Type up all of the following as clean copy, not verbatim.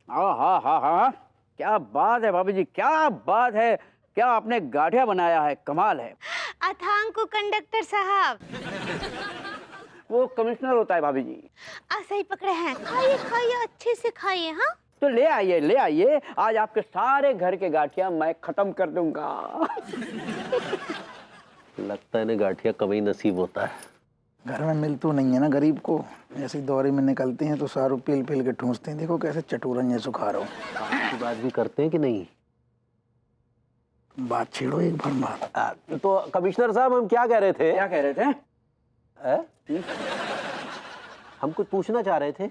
हाँ हाँ हाँ, क्या बात है भाभी जी, क्या बात है। क्या आपने गाठिया बनाया है, कमाल है। अथांग कंडक्टर साहब। वो कमिश्नर होता है भाभी जी। सही पकड़े हैं। खाइए खाइए, अच्छे से खाइए। हाँ, तो ले आइए ले आइए, आज आपके सारे घर के गाठिया मैं खत्म कर दूंगा। लगता है इन्हें गाठिया कभी नसीब होता है। घर में मिल तो नहीं है ना गरीब को, ऐसे दौरे में निकलते हैं तो सारू पील पील के ठूंसते हैं। देखो कैसे चटूरन ये सुखा रहा हूँ। आपकी बात भी करते हैं कि नहीं? बात छेड़ो एक बार बात। तो कमिश्नर साहब हम क्या कह रहे थे? क्या कह रहे थे? हम कुछ पूछना चाह रहे थे।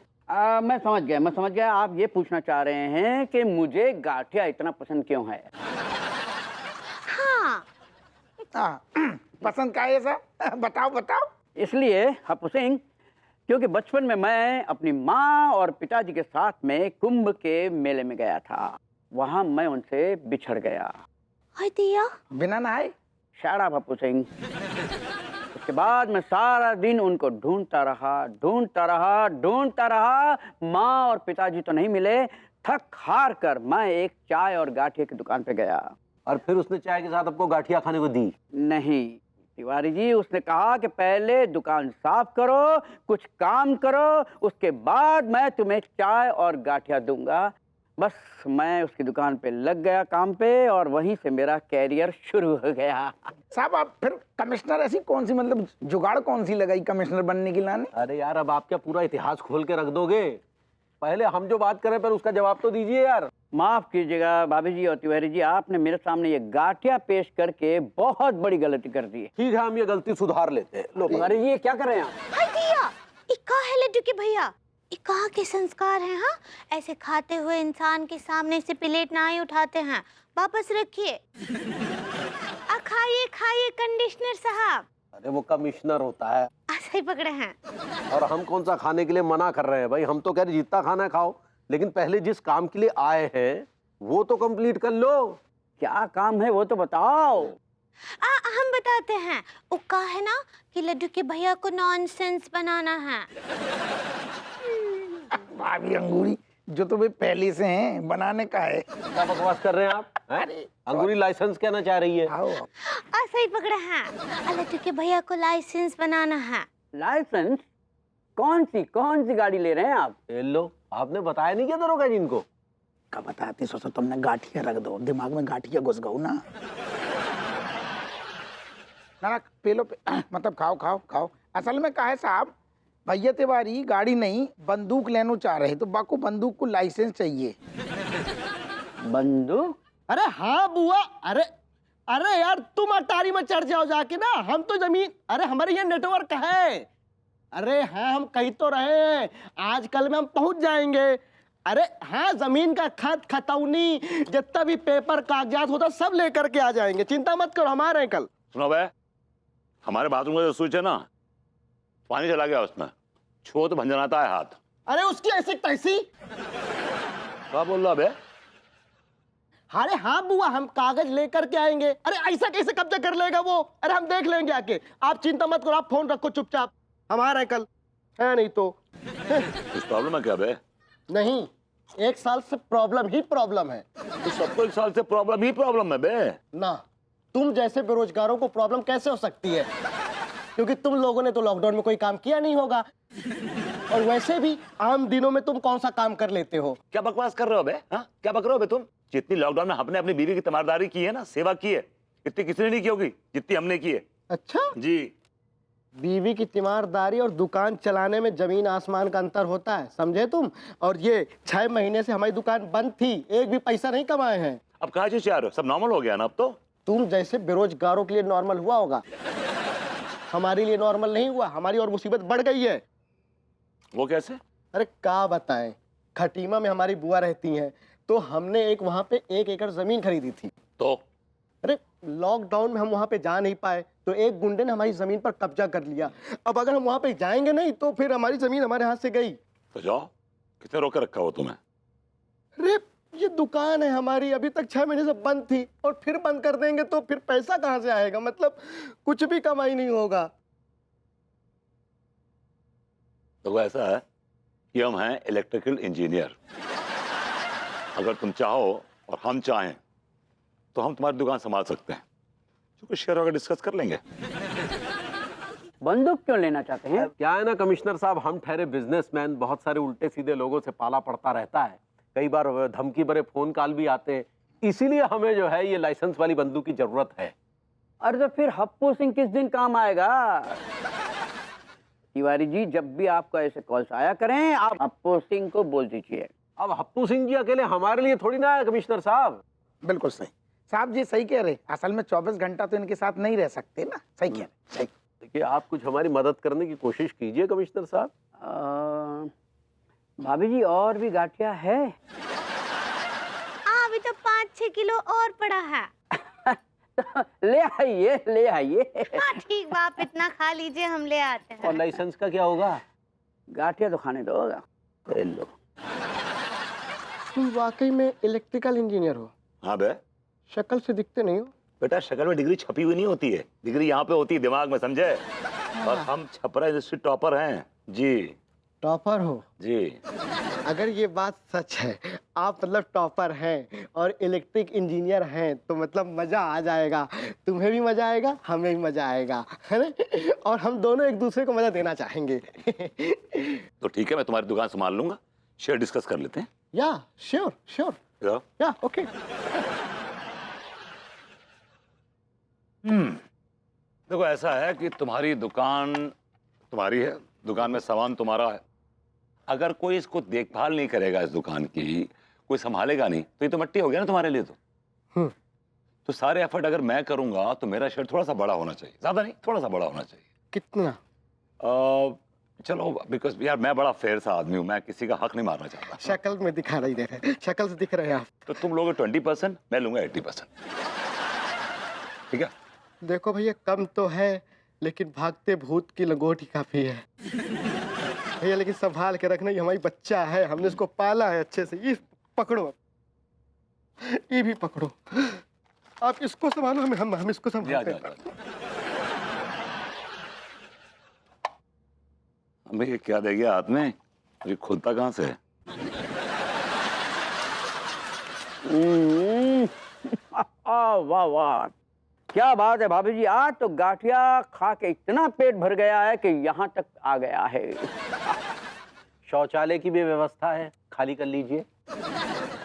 मैं समझ गया। आप ये पूछना चाह रहे हैं कि मुझे गाठिया इतना पसंद क्यों है। हाँ। पसंद का है ऐसा? बताओ बताओ। इसलिए हप्पू सिंह, क्योंकि बचपन में मैं अपनी माँ और पिताजी के साथ में कुंभ के मेले में गया था। वहां मैं उनसे बिछड़ गया। हाय दिया। बिना नहाए? Shut up Happu Singh. उसके बाद मैं सारा दिन उनको ढूंढता रहा। माँ और पिताजी तो नहीं मिले। थक हार कर मैं एक चाय और गाठिया की दुकान पे गया। और फिर उसने चाय के साथ आपको गाठिया खाने को दी? नहीं तिवारी जी, उसने कहा कि पहले दुकान साफ करो, कुछ काम करो, उसके बाद मैं तुम्हें चाय और गाठिया दूंगा। बस मैं उसकी दुकान पे लग गया काम पे, और वहीं से मेरा कैरियर शुरू हो गया। साहब आप फिर कमिश्नर ऐसी कौन सी, मतलब जुगाड़ कौन सी लगाई कमिश्नर बनने की लाने? अरे यार, अब आप क्या पूरा इतिहास खोल के रख दोगे? पहले हम जो बात करें पर उसका जवाब तो दीजिए यार। माफ कीजिएगा भाभी जी और तिवारी जी, आपने मेरे सामने ये गाठिया पेश करके बहुत बड़ी गलती कर दी है। ठीक है, हम ये गलती सुधार लेते हैं। लो तिवारी जी, ये क्या कर रहे हैं आप? हाय दिया, इक्का है लड्डू के भैया। इक्का के संस्कार हैं। हाँ, ऐसे खाते हुए इंसान के सामने से प्लेट ना ही उठाते हैं। वापस रखिए। खाइए खाइए कंडीशनर साहब। अरे वो कमिश्नर होता है। सही पकड़े हैं। और हम कौन सा खाने के लिए मना कर रहे हैं भाई? हम तो कह रहे जितना खाना है खाओ, लेकिन पहले जिस काम के लिए आए हैं वो तो कंप्लीट कर लो। क्या काम है वो तो बताओ। हम बताते हैं। उक्का है ना कि लड्डू के भैया को नॉनसेंस बनाना है। भाभी अंगूरी, जो तो वे पहले से हैं, बनाने का है। क्या बकवास कर रहे हैं आप? अरे अंगूरी लाइसेंस कहना चाह रही है। आओ। सही पकड़े हैं। लड्डू के भैया को लाइसेंस बनाना है। लाइसेंस? कौन सी गाड़ी ले रहे हैं आप? लो, आपने बताया नहीं क्या दरोगा जी इनको? कब बताती सोचो तुमने, गाठिया रख दो दिमाग में, गाठिया घुस गऊ ना। ना पे लो मतलब खाओ खाओ खाओ। असल में क्या है साहब, भैया तिवारी गाड़ी नहीं बंदूक लेना चाह रहे, तो बाको बंदूक को लाइसेंस चाहिए। बंदूक? अरे हाँ बुआ, अरे यार तुम अटारी में चढ़ जाओ जाके ना, हम तो जमीन, अरे हमारे यहाँ नेटवर्क है। अरे हाँ, हम कहीं तो रहे हैं, आजकल में हम पहुंच जाएंगे। अरे हाँ, जमीन का खत खतौनी जितना भी पेपर कागजात होता सब लेकर के आ जाएंगे, चिंता मत करो, हमारे हैं कल। सुनो बे, हमारे बाथरूम का जो स्विच है ना, पानी चला गया उसमें, छुओ तो भंजनाता है हाथ। अरे उसकी ऐसी तैसी। क्या बोल रहा बे? अरे हाँ बुआ, हम कागज लेकर के आएंगे। अरे ऐसा कैसे कब्जा कर लेगा वो? अरे हम देख लेंगे आके, आप चिंता मत करो, आप फोन रखो चुपचाप, हमारा है कल, है नहीं तो। कुछ प्रॉब्लम है क्या बे? नहीं, 1 साल से प्रॉब्लम ही प्रॉब्लम है। तो सबको 1 साल से प्रॉब्लम ही प्रॉब्लम है बे। ना, तुम जैसे बेरोजगारों को प्रॉब्लम कैसे हो सकती है? क्योंकि तुम लोगों ने तो लॉकडाउन में कोई काम किया नहीं होगा, और वैसे भी आम दिनों में तुम कौन सा काम कर लेते हो? क्या बकवास कर रहे हो बे? हाँ, क्या बक रहे हो बे तुम? जितनी लॉकडाउन में हमने अपनी बीवी की तीमारदारी की है ना, सेवा की है, इतनी किसी ने नहीं की होगी जितनी हमने की है। अच्छा जी। बीवी की तीमारदारी और दुकान चलाने में जमीन आसमान का अंतर होता है, समझे तुम? और ये 6 महीने से हमारी दुकान बंद थी, एक भी पैसा नहीं कमाए हैं। अब कहाँ से चाह रहे हो? सब नॉर्मल हो गया ना अब तो? तुम जैसे बेरोजगारों के लिए नॉर्मल हुआ होगा, हमारे लिए नॉर्मल नहीं हुआ, हमारी और मुसीबत बढ़ गई है। वो कैसे? अरे क्या बताएं, खटीमा में हमारी बुआ रहती हैं, तो हमने वहां पे 1 एकड़ जमीन खरीदी थी। तो अरे लॉकडाउन में हम वहां पे जा नहीं पाए, तो एक गुंडे ने हमारी जमीन पर कब्जा कर लिया। अब अगर हम वहां पे जाएंगे नहीं तो फिर हमारी जमीन हमारे हाथ से गई। तो जाओ, कितने रोक रखा हो तुम्हें? अरे ये दुकान है हमारी, अभी तक 6 महीने से बंद थी, और फिर बंद कर देंगे तो फिर पैसा कहाँ से आएगा? मतलब कुछ भी कमाई नहीं होगा। तो वो ऐसा है कि हम हैं इलेक्ट्रिकल इंजीनियर। अगर तुम चाहो और हम चाहें तो हम तुम्हारी दुकान संभाल सकते हैं, जो कुछ शेयर वगैरह डिस्कस कर लेंगे। बंदूक क्यों लेना चाहते हैं? क्या है ना कमिश्नर साहब, हम ठहरे बिजनेसमैन, बहुत सारे उल्टे सीधे लोगों से पाला पड़ता रहता है, कई बार धमकी भरे फोन कॉल भी आते हैं, इसीलिए हमें जो है ये लाइसेंस वाली बंदूक की जरूरत है। अरे तो फिर हप्पू सिंह किस दिन काम आएगा? तिवारी जी, जब भी आपको ऐसे कॉल्स आया करें, आप हप्पू सिंह को बोल दीजिए। अब हप्पू सिंह जी अकेले हमारे लिए थोड़ी ना है कमिश्नर साहब। बिल्कुल सही साहब जी, सही कह रहे। असल में 24 घंटा तो इनके साथ नहीं रह सकते ना। सही कह रहे, सही। देखिए, आप कुछ हमारी मदद करने की कोशिश कीजिए कमिश्नर साहब। भाभी जी, और भी गाठिया है? अभी तो 5-6 किलो और पड़ा है। ले आइए, ले आइए। हाँ ठीक बा, आप इतना खा लीजिए, हम ले आते और हैं। लाइसेंस का क्या होगा? गाठिया तो खाने दो। ले लो। तुम वाकई में इलेक्ट्रिकल इंजीनियर हो? हाँ बे, शक्ल से दिखते नहीं हो। बेटा शक्ल में डिग्री छपी हुई नहीं होती है, डिग्री यहाँ पे होती है दिमाग में, समझे? और हम छपरा इंडस्ट्री टॉपर हैं जी। टॉपर हो? जी। अगर ये बात सच है, आप मतलब टॉपर हैं और इलेक्ट्रिक इंजीनियर हैं, तो मतलब मजा आ जाएगा। तुम्हें भी मजा आएगा, हमें भी मजा आएगा, है ना? और हम दोनों एक दूसरे को मजा देना चाहेंगे। तो ठीक है, मैं तुम्हारी दुकान संभाल लूंगा, शेयर डिस्कस कर लेते हैं। या श्योर श्योर, या? या ओके। देखो ऐसा है कि तुम्हारी दुकान तुम्हारी है, दुकान में सामान तुम्हारा है। अगर कोई इसको देखभाल नहीं करेगा, इस दुकान की कोई संभालेगा नहीं, तो ये तो मट्टी हो गया ना तुम्हारे लिए। तो सारे एफर्ट अगर मैं करूंगा तो मेरा शेयर थोड़ा सा बड़ा होना चाहिए, ज्यादा नहीं, थोड़ा सा बड़ा होना चाहिए। कितना? चलो, बिकॉज यार मैं बड़ा फेयर सा आदमी हूँ, मैं किसी का हक नहीं मारना चाहता। शक्ल में दिखा नहीं दे रहे, शक्ल से दिख रहे हैं आप। तो तुम लोगे 20%, मैं लूंगा 80%। ठीक है? देखो भैया, कम तो है लेकिन भागते भूत की लंगोटी काफी है भैया। लेकिन संभाल के रखना, ये हमारी बच्चा है, हमने इसको पाला है अच्छे से। ये पकड़ो, ये भी पकड़ो, आप इसको संभालो, हम इसको जा, संभालते जा, हैं। जा। अबे ये क्या दे गया हाथ में? ये खुलता कहाँ से है? वाह वाह, क्या बात है भाभी जी, आज तो गाठिया खा के इतना पेट भर गया है कि यहाँ तक आ गया है। शौचालय की भी व्यवस्था है, खाली कर लीजिए।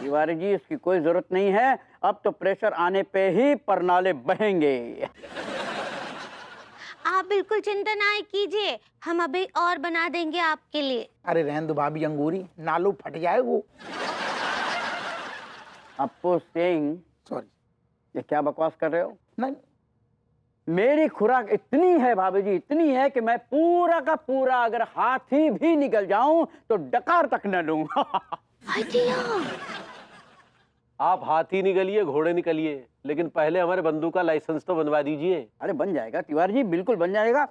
तिवारी जी, इसकी कोई जरूरत नहीं है, अब तो प्रेशर आने पे ही परनाले बहेंगे। आप बिल्कुल चिंता ना कीजिए, हम अभी और बना देंगे आपके लिए। अरे रहने दो भाभी अंगूरी, नालू फट जाए वो। हप्पू सिंह, सॉरी। ये क्या बकवास कर रहे हो? नहीं, मेरी खुराक इतनी है भाभी जी, इतनी है कि मैं पूरा का पूरा अगर हाथी भी निकल जाऊं तो डकार तक न लूंगा। आप हाथी निकलिए, घोड़े निकलिए, लेकिन पहले हमारे बंदूक का लाइसेंस तो बनवा दीजिए। अरे बन जाएगा तिवारी जी, बिल्कुल बन जाएगा।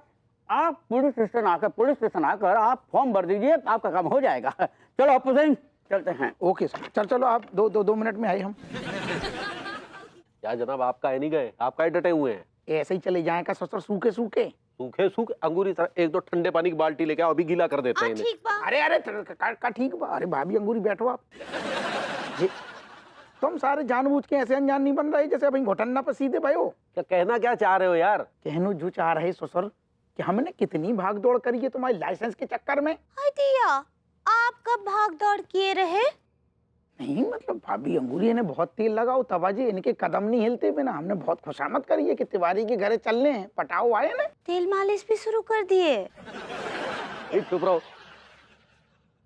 आप पुलिस स्टेशन आकर आप फॉर्म भर दीजिए, आपका काम हो जाएगा। चलो हप्पू सिंह, चलते हैं। ओके सर, चलो आप दो मिनट में आए हम। क्या जनाब, आप काहे नहीं गए? आप काहे डटे हुए हैं? ऐसे ही चले जाए का ससुर, सूखे सूखे। सूखे सूखे अंगूरी सर, एक दो ठंडे पानी की बाल्टी लेके आओ, अभी गीला कर देते हैं इन्हें। ठीक बा। अरे का ठीक बा। अरे भाभी अंगूरी बैठो आप। ये, तुम सारे जानबूझ के ऐसे अनजान नहीं बन रहे जैसे अभी घोटन्ना पर सीधे भाई हो। क्या कहना क्या चाह रहे हो यार? कहनो जो चाह रहे ससुर कि हमने कितनी भाग दौड़ करी है तुम्हारी लाइसेंस के चक्कर में। दिया, आप कब भाग दौड़ किए रहे? नहीं मतलब भाभी अंगूरी ने बहुत तेल लगाओ तबाजी, इनके कदम नहीं हिलते बिना। हमने बहुत खुशामद करी है कि तिवारी के घरे चलने हैं, पटाओ आए ना। तेल मालिश भी शुरू कर दिए। चुप रहो।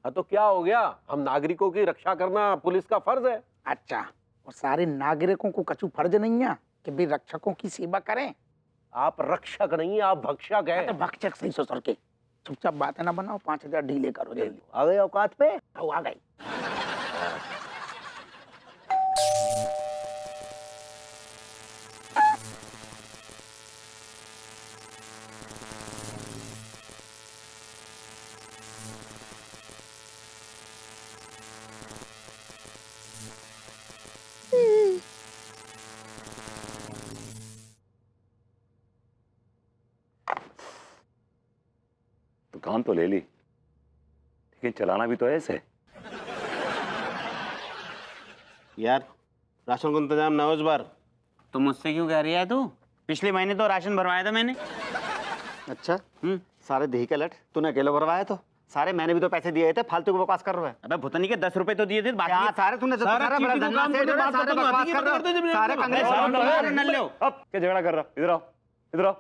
हाँ तो क्या हो गया? हम नागरिकों की रक्षा करना पुलिस का फर्ज है। अच्छा, और सारे नागरिकों को कछु फर्ज नहीं है कि भी रक्षकों की सेवा करें? आप रक्षक नहीं, आप भक्षक हैं। तो भक्षक सही ससुर के। चुपचाप बात है ना बनाओ, 5000 ढीले करो जल्दी। आ गए औकात पे? आ गई। दुकान तो ले ली, लेकिन चलाना भी तो है इसे। यार राशन का इंतजाम ना हो इस बार। तो मुझसे क्यों कह रही है तू? पिछले महीने तो राशन भरवाया था मैंने। अच्छा सारे दही के लट तूने अकेले भरवाया तो सारे मैंने भी तो पैसे दिए थे, फालतू को बकवास कर रहा है। अबे भुतनी के 10 रुपए तो दिए थे, बाकी क्या सारे तूने सारा बड़ा चीटी को धंधा काम सेठ करते है, बात सारे तो बकवास आती कर रहे हो। करते जब सारे अरे कंग्रेस साहब, वाले अरे नल्ले हो। अब क्या झगड़ा कर रहा? इधर आओ, इधर आओ।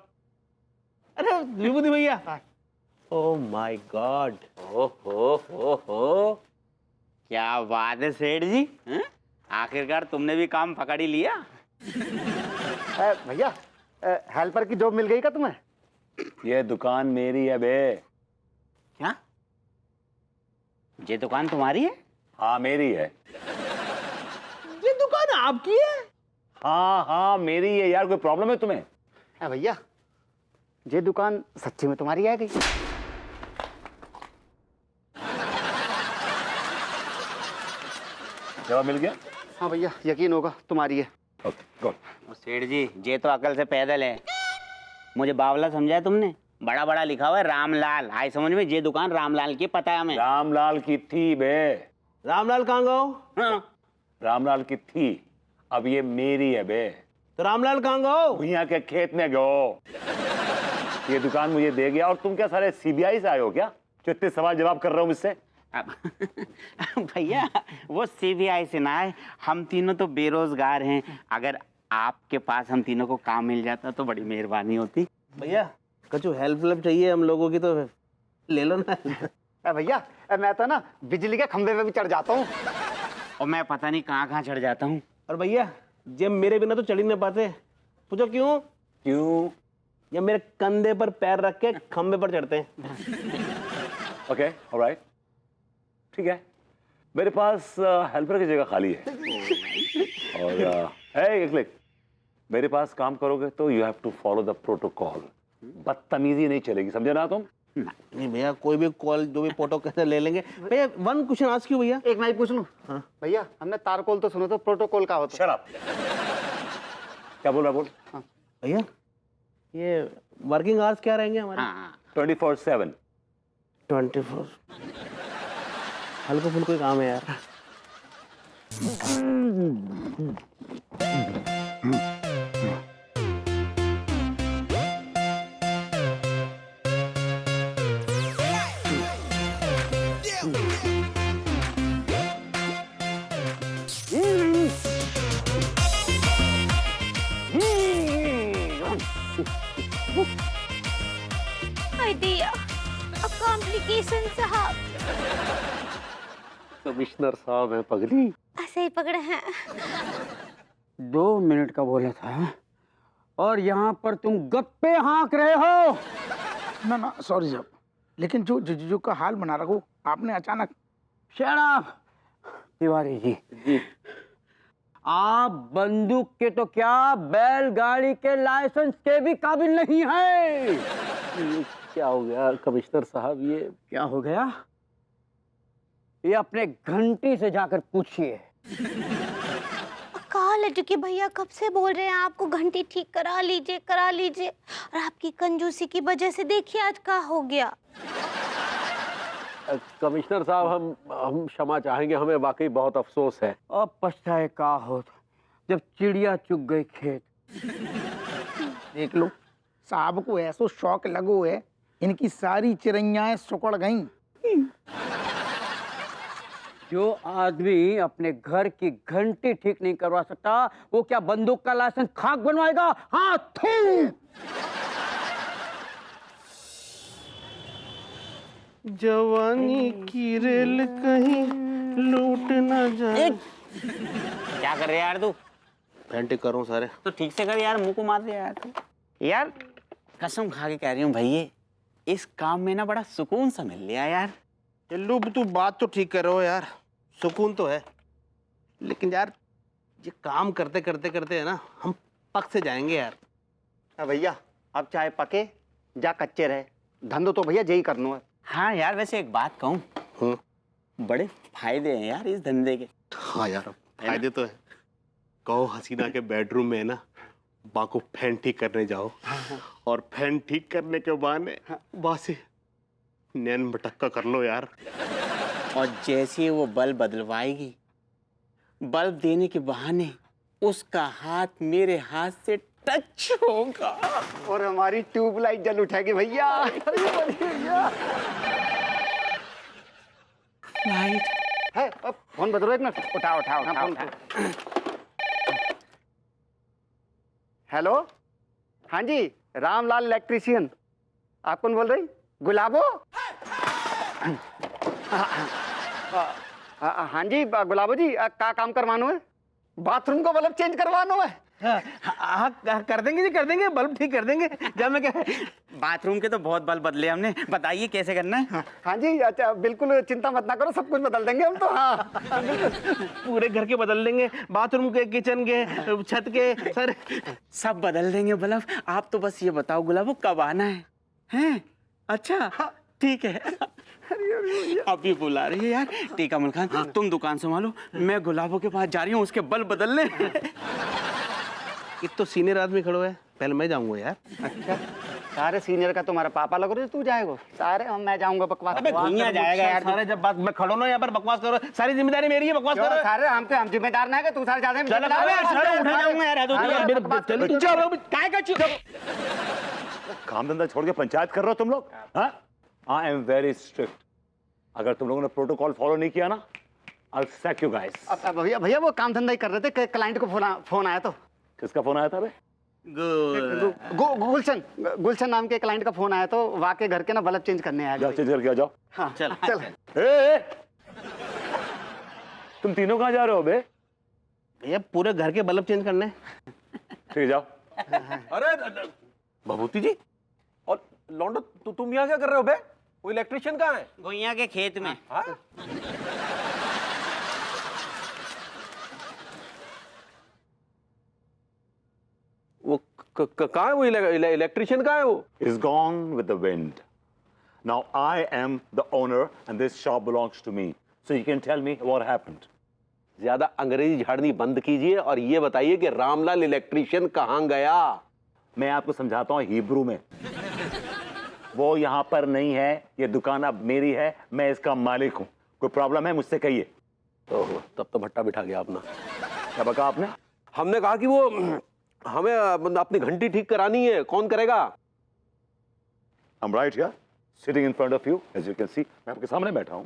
अरे विभूति भैया, ओह माय गॉड, हो क्या बात है सेठ जी, हैं? आखिरकार तुमने भी काम पकड़ ही लिया। भैया हेल्पर की जॉब मिल गई क्या तुम्हें? ये दुकान मेरी है बे। क्या ये दुकान तुम्हारी है? हाँ मेरी है। ये दुकान आपकी है? हाँ हाँ मेरी है यार, कोई प्रॉब्लम है तुम्हें? भैया ये दुकान सच्ची में तुम्हारी आ गई? जवाब मिल गया? हाँ भैया यकीन होगा तुम्हारी है। Okay good. और सेठ जी ये तो अकल से पैदल है। मुझे बावला समझा है तुमने? बड़ा बड़ा लिखा हुआ है रामलाल, आई समझ में? ये दुकान रामलाल की, पता है हमें। रामलाल की थी बे। रामलाल कहाँ गो? हाँ। रामलाल की थी, अब ये मेरी है बे। तो रामलाल कहाँ गो? भुइयां के खेत में गो। ये दुकान मुझे दे गया और तुम क्या सारे सीबीआई से आए हो क्या, जो इतने सवाल जवाब कर रहे हो मुझसे? अब भैया वो सीबीआई से ना है, हम तीनों तो बेरोजगार हैं। अगर आपके पास हम तीनों को काम मिल जाता तो बड़ी मेहरबानी होती। भैया कुछ हेल्प चाहिए हम लोगों की तो ले लो ना। भैया मैं तो ना बिजली के खंभे पे भी चढ़ जाता हूँ। और मैं पता नहीं कहाँ कहाँ चढ़ जाता हूँ। और भैया ये मेरे बिना तो चढ़ ही नहीं पाते। पूछो क्यों? क्यों? ये मेरे कंधे पर पैर रख के खंभे पर चढ़ते हैं। ओके ऑलराइट, ठीक है। मेरे पास हेल्पर की जगह खाली है और एक क्लिक, मेरे पास काम करोगे तो you have to follow the protocol. बदतमीजी नहीं चलेगी, समझे ना तुम? नहीं भैया कोई भी कॉल जो भी फोटो कैसे ले लेंगे। भैया वन क्वेश्चन आज क्यों भैया? एक मैं पूछ लूँ? हाँ भैया हमने तारकोल तो सुनो, तो प्रोटोकॉल का होता? Shut up. क्या बोल रहा? बोल। भैया ये वर्किंग आवर्स क्या रहेंगे हमारे? हाँ 24/7। 24। हल्को फुल्को काम है यार। आइडिया कॉम्प्लिकेशन साहब, कमिश्नर साहब हैं पगली। ऐसे ही पकड़े हैं। 2 मिनट का बोला था और यहाँ पर तुम गप्पे हाँक रहे हो। ना ना सॉरी साहब, लेकिन जो का हाल बना रखो आपने अचानक। शराब तिवारी जी, आप बंदूक के तो क्या बैलगाड़ी के लाइसेंस के भी काबिल नहीं है। क्या हो गया कमिश्नर साहब? ये क्या हो गया? ये अपने घंटी से जाकर पूछिए। कहा लड्डू के भैया कब से बोल रहे हैं आपको घंटी ठीक करा लीजिए करा लीजिए, और आपकी कंजूसी की वजह से देखिए आज क्या हो गया। कमिश्नर साहब हम क्षमा चाहेंगे, हमें वाकई बहुत अफसोस है। अब पछताए का होत जब चिड़िया चुग गई खेत। देख लो साहब को ऐसो शौक लगो है, इनकी सारी चिड़ैयाएं सुकड़ गईं। जो आदमी अपने घर की घंटी ठीक नहीं करवा सकता वो क्या बंदूक का लाइसेंस खाक बनवाएगा? हाँ थू। जवानी की रेल कहीं लूट न जाए। क्या कर रहे यार तू? पेंट कर रहा हूँ सारे। तो ठीक से कर यार, मुंह को मार दे यार तू। यार कसम खा के कह रही हूँ भैया, इस काम में ना बड़ा सुकून सा मिल लिया यार। चल्लू तू बात तो ठीक कर रहे हो यार, सुकून तो है, लेकिन यार ये काम करते करते करते है ना हम पक से जाएंगे यार। भैया अब चाहे पके जा कच्चे रहे, धंधो तो भैया यही करना है। हाँ यार वैसे एक बात कहूँ, बड़े फायदे हैं यार इस धंधे के। हाँ यार फायदे तो है। कहो हसीना के बेडरूम में है ना बा को फैन ठीक करने जाओ, और फैन ठीक करने के बहाने वहां से नैन मटक्का कर लो यार। और जैसे वो बल्ब बदलवाएगी, बल्ब देने के बहाने उसका हाथ मेरे हाथ से टच होगा और हमारी ट्यूबलाइट जल उठेगी भैया। लाइट है अब फोन बदलो, एक मिनट। उठाओ उठाओ उठाओ। हेलो, हाँ जी, रामलाल इलेक्ट्रीशियन। आप कौन बोल रही? गुलाबो? हाँ जी गुलाबो जी, का काम करवानो है? बाथरूम का बल्ब चेंज करवानो है। हाँ कर देंगे जी, कर देंगे, बल्ब ठीक कर देंगे। जब मैं क्या बाथरूम के तो बहुत बल्ब बदले हमने, बताइए कैसे करना है? हाँ जी, अच्छा बिल्कुल चिंता मत ना करो, सब कुछ बदल देंगे हम तो। हाँ पूरे घर के बदल देंगे, बाथरूम के, किचन के, छत के, सर सब बदल देंगे बल्ब। आप तो बस ये बताओ गुलाबो कब आना है? हैं? अच्छा ठीक है। अभी बुला रही है यार। टीका मल खान, तुम दुकान संभालो, मैं गुलाबो के पास जा रही हूँ उसके बल्ब बदलने। एक तो सीनियर आदमी खड़ो है, पहले मैं जाऊंगा यार। अच्छा, सारे सीनियर का तुम्हारा पापा लग रहे, तू जाएगा? सारे मैं जाऊंगा बकवास। अबे भैया जाएगा यार। सारे जब बात मैं खड़ो ना यहाँ पर बकवास करो, सारी जिम्मेदारी मेरी है, बकवास करो। सारे हम जिम्मेदार ना है कि तू सारे ज्यादा चलो उठा जाऊंगा यार। काय का चुप? काम धंधा छोड़ के पंचायत कर रहे हो तुम लोग? हाँ, आई एम वेरी स्ट्रिक्ट। अगर तुम लोगों ने प्रोटोकॉल फॉलो नहीं किया ना, I'll sack you guys। भैया भैया वो काम धंधा ही कर रहे थे, क्लाइंट को फोन आया तो। किसका फोन आया था बे? गुलशन नाम के क्लाइंट का फोन आया तो वाके घर के ना बल्ब चेंज करने आया। जाओ चेंज करके आ जाओ। हाँ चल चल। ए, तुम तीनों कहाँ जा रहे हो बे? भैया पूरे घर के बल्ब चेंज करने। ठीक है जाओ। अरे भभूति जी और लौंडो, तुम यहाँ क्या कर रहे हो बे? वो इलेक्ट्रिशियन कहाँ है? गुइया के खेत में। हाँ? वो कहाँ है वो इलेक्ट्रिशियन कहाँ है वो? Is gone with the wind. Now I am the owner and this shop belongs to me. So you can tell me what happened. ज्यादा अंग्रेजी झाड़नी बंद कीजिए और ये बताइए कि रामलाल इलेक्ट्रिशियन कहाँ गया? मैं आपको समझाता हूँ हिब्रू में। वो यहाँ पर नहीं है, ये दुकान अब मेरी है, मैं इसका मालिक हूँ। कोई प्रॉब्लम है मुझसे कहिए। ओहो, तब तो भट्टा बिठा गया अपना। क्या बका आपने? हमने कहा कि वो हमें अपनी घंटी ठीक करानी है, कौन करेगा? I'm right here, sitting in front of you, as you can see, मैं आपके सामने बैठा हूँ।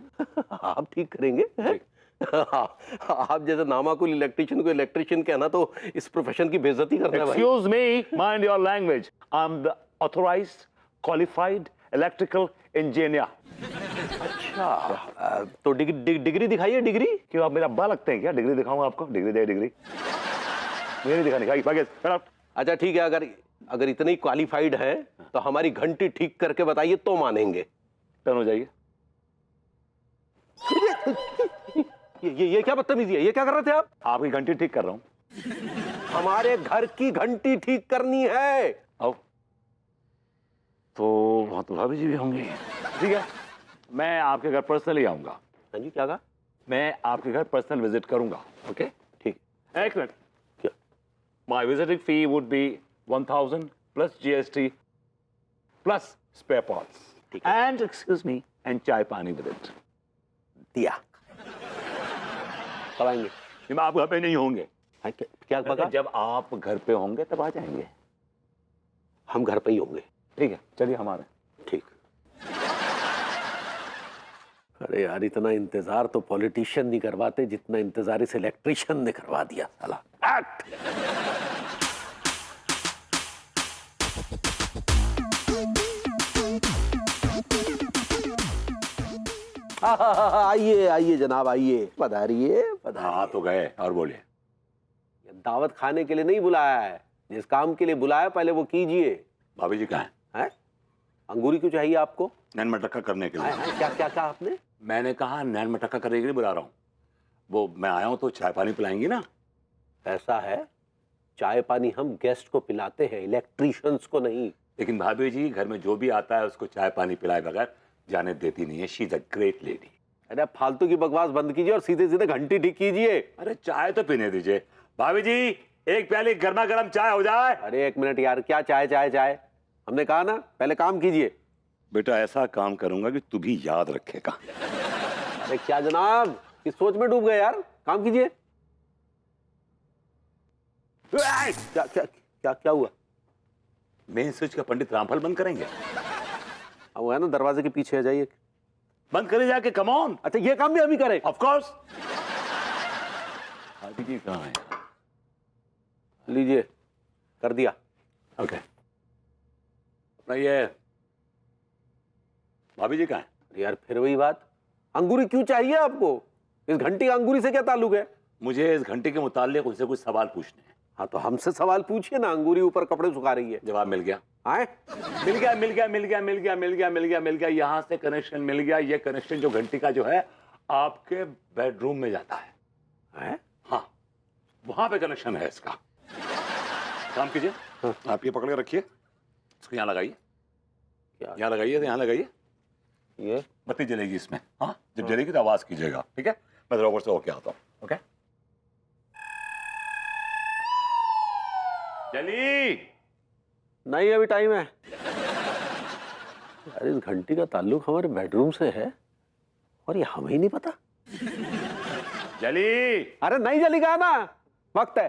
आप ठीक करेंगे? आप जैसे नामाकुल इलेक्ट्रिशियन को इलेक्ट्रिशियन कहना तो इस प्रोफेशन की बेइज्जती करना है भाई। Excuse me, mind your language. I'm the authorized, qualified electrical engineer. अच्छा, तो डिग्री दिखाइए, डिग्री। क्यों आप मेरा अब्बा लगते हैं क्या? डिग्री दिखाऊंगा आपको? डिग्री दे डिग्री। मुझे नहीं दिखानी। अच्छा ठीक है, अगर इतने ही क्वालिफाइड है तो हमारी घंटी ठीक करके बताइए तो मानेंगे। टर्न हो जाइए। ये क्या बदतमीजी है? ये क्या कर रहे थे आप? आपकी घंटी ठीक कर रहा हूँ। हमारे घर की घंटी ठीक करनी है। आओ। तो वहां तो भाभी जी भी होंगे। ठीक है, मैं आपके घर पर्सनली आऊंगा। हाँ जी, क्या कहा? मैं आपके घर पर्सनल विजिट करूंगा। ओके, ठीक। एक minute. My visiting fee would be 1,000 plus GST plus spare parts. And excuse me, and चाय पानी with it. दिया। कब आएंगे? मैं आप घर पे नहीं होंगे। क्या बता? जब आप घर पे होंगे तब आ जाएंगे। हम घर पे ही होंगे। ठीक है, चलिए हमारे। ठीक। अरे यार, इतना इंतजार तो पॉलिटिशियन नहीं करवाते जितना इंतजार इस इलेक्ट्रिशियन ने करवा दिया साला। आइए आइए जनाब, आइए, पधारिए पधारिए। हाँ तो गए, और बोलिए। दावत खाने के लिए नहीं बुलाया है, जिस काम के लिए बुलाया पहले वो कीजिए। भाभी जी कहाँ हैं? अंगूरी क्यों चाहिए आपको? नैन मटक्का करने के लिए। क्या क्या कहा आपने? मैंने कहा नैन मटक्का करने के लिए बुला रहा हूँ। वो मैं आया हूँ तो चाय पानी पिलाएंगी ना? ऐसा है, चाय पानी हम गेस्ट को पिलाते हैं, इलेक्ट्रिशियंस को नहीं। लेकिन भाभी जी घर में जो भी आता है उसको चाय पानी पिलाए बगैर जाने देती नहीं है। She is a great lady. अरे फालतू की बकवास बंद कीजिए और सीधे सीधे घंटी ठीक कीजिए। अरे चाय तो पीने दीजिए। भाभी जी एक प्याली गर्मा गर्म चाय हो जाए। अरे एक मिनट यार, क्या चाय चाय चाय? हमने कहा ना पहले काम कीजिए। बेटा ऐसा काम करूंगा कि तू भी याद रखेगा। अरे क्या जनाब, इस सोच में डूब गए यार, काम कीजिए। क्या क्या क्या क्या हुआ? मेन स्विच का पंडित रामफल बंद करेंगे? अब वो है ना दरवाजे के पीछे, आ जाइए। बंद करे जाके, कम ऑन। अच्छा ये काम भी हम ही करें? Of course. भाभी जी कहाँ है? लीजिए, कर दिया। ओके। अपना ये भाभी जी कहाँ है? यार फिर वही बात, अंगूरी क्यों चाहिए आपको? इस घंटी का अंगूरी से क्या ताल्लुक है? मुझे इस घंटे के मुताल्लिक उनसे कुछ सवाल पूछने हैं। हाँ तो हमसे सवाल पूछिए ना, अंगूरी ऊपर कपड़े सुखा रही है। जवाब मिल गया। आए? मिल गया मिल गया मिल गया मिल गया मिल गया मिल गया मिल गया, यहाँ से कनेक्शन मिल गया। ये कनेक्शन जो घंटी का जो है आपके बेडरूम में जाता है। हैं? हाँ, वहां पे कनेक्शन है इसका। काम कीजिए, आप ये पकड़ के रखिए, इसको यहाँ लगाइए, यहाँ लगाइए, यहाँ लगाइए। ये बत्ती जलेगी इसमें। हाँ, जब जलेगी तो आवाज कीजिएगा, ठीक है? मैं जरा ऊपर से होके आता हूँ। ओके? जली। नहीं, अभी टाइम है। अरे इस घंटी का ताल्लुक हमारे बेडरूम से है और ये हमें ही नहीं पता। जली। अरे नहीं जली, कहा ना, वक्त है।